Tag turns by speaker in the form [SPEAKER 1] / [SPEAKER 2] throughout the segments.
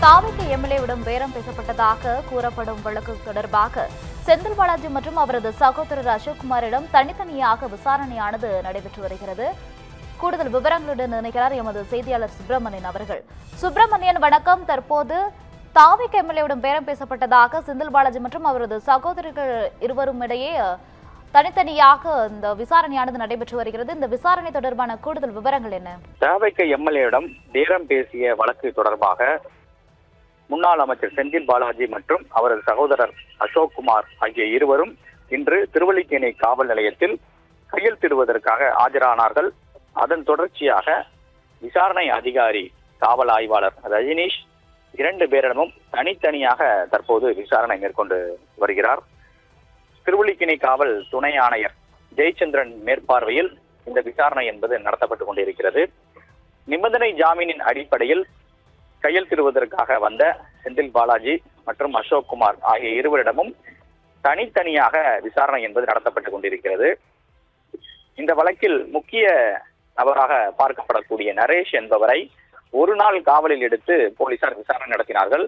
[SPEAKER 1] தாவிக எம்எல்ஏவிடம் பேரம் பேசப்பட்டதாக கூறப்படும் வழக்கு தொடர்பாக செந்தில் பாலாஜி மற்றும் அவரது சகோதரர் அசோக்குமாரிடம் தனித்தனியாக விசாரணையானது நடைபெற்று வருகிறது. கூடுதல் விவரங்களுடன் இணைக்கிறார் எமது செய்தியாளர் சுப்பிரமணியன் அவர்கள். சுப்பிரமணியன், வணக்கம். தற்போது தாவிக எம்எல்ஏவிடம் பேரம் பேசப்பட்டதாக செந்தில் பாலாஜி மற்றும் அவரது சகோதரர்கள் இருவரும் இடையே தனித்தனியாக இந்த விசாரணையானது நடைபெற்று வருகிறது. இந்த விசாரணை தொடர்பான கூடுதல் விவரங்கள் என்ன?
[SPEAKER 2] தாவிக எம்எல்ஏவிடம் பேரம் பேசிய வழக்கு தொடர்பாக முன்னாள் அமைச்சர் செந்தில் பாலாஜி மற்றும் அவரது சகோதரர் அசோக்குமார் ஆகிய இருவரும் இன்று திருவல்லிக்கேணி காவல் நிலையத்தில் கையெழுத்திடுவதற்காக ஆஜரானார்கள். அதன் தொடர்ச்சியாக விசாரணை அதிகாரி காவல் ஆய்வாளர் ரஜினீஷ் இரண்டு பேரிடமும் தனித்தனியாக தற்போது விசாரணை மேற்கொண்டு வருகிறார். திருவல்லிக்கேணி காவல் துணை ஆணையர் ஜெயச்சந்திரன் மேற்பார்வையில் இந்த விசாரணை என்பது நடத்தப்பட்டுக் கொண்டிருக்கிறது. நிபந்தனை ஜாமீனின் அடிப்படையில் கையெழுத்திடுவதற்காக வந்த செந்தில் பாலாஜி மற்றும் அசோக்குமார் ஆகிய இருவரிடமும் தனித்தனியாக விசாரணை என்பது நடத்தப்பட்டுக் கொண்டிருக்கிறது. இந்த வழக்கில் முக்கிய நபராக பார்க்கப்படக்கூடிய நரேஷ் என்பவரை ஒரு நாள் காவலில் எடுத்து போலீசார் விசாரணை நடத்தினார்கள்.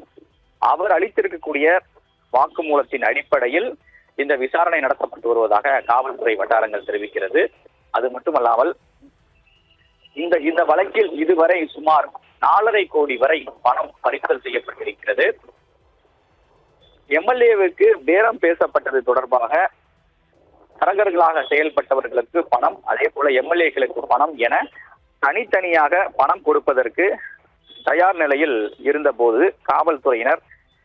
[SPEAKER 2] அவர் அளித்திருக்கக்கூடிய வாக்குமூலத்தின் அடிப்படையில் இந்த விசாரணை நடத்தப்பட்டு வருவதாக காவல்துறை வட்டாரங்கள் தெரிவிக்கிறது. அது மட்டுமல்லாமல் இந்த வழக்கில் இதுவரை சுமார் 4.5 கோடி வரை பணம் பறிமுதல் செய்யப்பட்டிருக்கிறது. எம்எல்ஏவுக்கு பேரம் பேசப்பட்டது தொடர்பாக தரகர்களாக செயல்பட்டவர்களுக்கு பணம், அதே போல எம்எல்ஏக்களுக்கு பணம் என தனித்தனியாக பணம் கொடுப்பதற்கு தயார் நிலையில் இருந்தபோது காவல்துறையினர்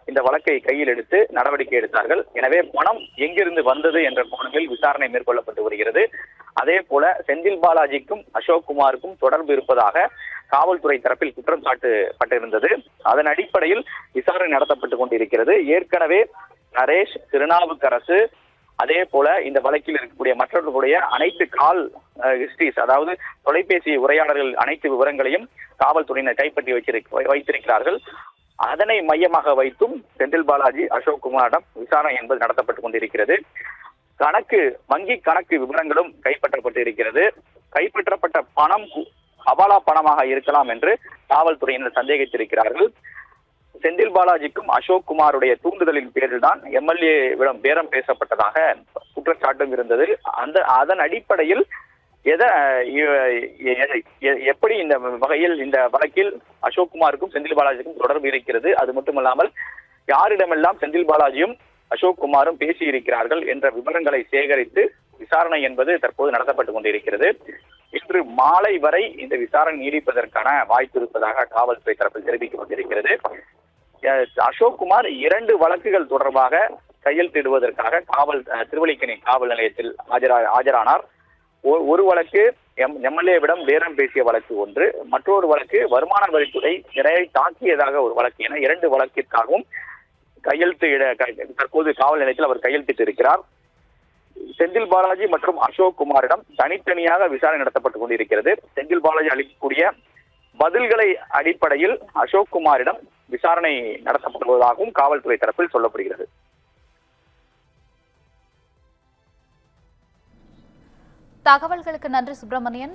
[SPEAKER 2] இந்த வழக்கை கையில் எடுத்து நடவடிக்கை எடுத்தார்கள். எனவே பணம் எங்கிருந்து வந்தது என்ற கோணத்தில் விசாரணை மேற்கொள்ளப்பட்டு வருகிறது. அதே போல செந்தில் பாலாஜிக்கும் அசோக்குமாருக்கும் தொடர்பு இருப்பதாக காவல்துறை தரப்பில் குற்றம் சாட்டப்பட்டிருந்தது. அதன் அடிப்படையில் விசாரணை நடத்தப்பட்டுக் கொண்டிருக்கிறது. ஏற்கனவே நரேஷ், திருநாவுக்கரசு, அதே போல இந்த வழக்கில் இருக்கக்கூடிய மற்றவர்களுடைய அனைத்து கால் ஹிஸ்டரிஸ், அதாவது தொலைபேசி உரையாடல்கள் அனைத்து விவரங்களையும் காவல்துறையினர் கைப்பற்றி வைத்திருக்கிறார்கள். அதனை மையமாக வைத்தும் செந்தில் பாலாஜி, அசோக்குமாரிடம் விசாரணை என்பது நடத்தப்பட்டுக் கொண்டிருக்கிறது. வங்கி கணக்கு விவரங்களும் கைப்பற்றப்பட்டு இருக்கிறது. கைப்பற்றப்பட்ட பணம் ஹவாலா பணமாக இருக்கலாம் என்று காவல்துறையினர் சந்தேகித்திருக்கிறார்கள். செந்தில் பாலாஜிக்கும் அசோக்குமாருடைய தூண்டுதலின் பேரில் தான் எம்எல்ஏவிடம் பேரம் பேசப்பட்டதாக குற்றச்சாட்டும் இருந்தது. அதன் அடிப்படையில் எப்படி இந்த வகையில் இந்த வழக்கில் அசோக்குமாருக்கும் செந்தில் பாலாஜிக்கும் தொடர்பு இருக்கிறது, அது மட்டுமல்லாமல் யாரிடமெல்லாம் செந்தில் பாலாஜியும் அசோக்குமாரும் பேசியிருக்கிறார்கள் என்ற விவரங்களை சேகரித்து விசாரணை என்பது தற்போது நடத்தப்பட்டுக் கொண்டிருக்கிறது. இன்று மாலை வரை இந்த விசாரணை நீடிப்பதற்கான வாய்ப்பு இருப்பதாக காவல்துறை தரப்பில் தெரிவிக்கப்பட்டிருக்கிறது. அசோக்குமார் 2 வழக்குகள் தொடர்பாக கையெழுத்திடுவதற்காக திருவல்லிக்கேணி காவல் நிலையத்தில் ஆஜரானார். ஒரு வழக்கு எம்எல்ஏவிடம் பேரம் பேசிய வழக்கு ஒன்று, மற்றொரு வழக்கு வருமான வரித்துறை நிறைய தாக்கியதாக ஒரு வழக்கு என 2 வழக்கிற்காகவும் தற்போது காவல் நிலையத்தில் அவர் கையெழுத்திட்டு இருக்கிறார். செந்தில் பாலாஜி மற்றும் அசோக்குமாரிடம் தனித்தனியாக விசாரணை நடத்தப்பட்டுக் கொண்டிருக்கிறது. செந்தில் பாலாஜி அளிக்கக்கூடிய பதில்களை அடிப்படையில் அசோக்குமாரிடம் விசாரணை நடத்தப்படுவதாகவும் காவல்துறை தரப்பில் சொல்லப்படுகிறது.
[SPEAKER 1] தகவல்களுக்கு நன்றி சுப்பிரமணியன்.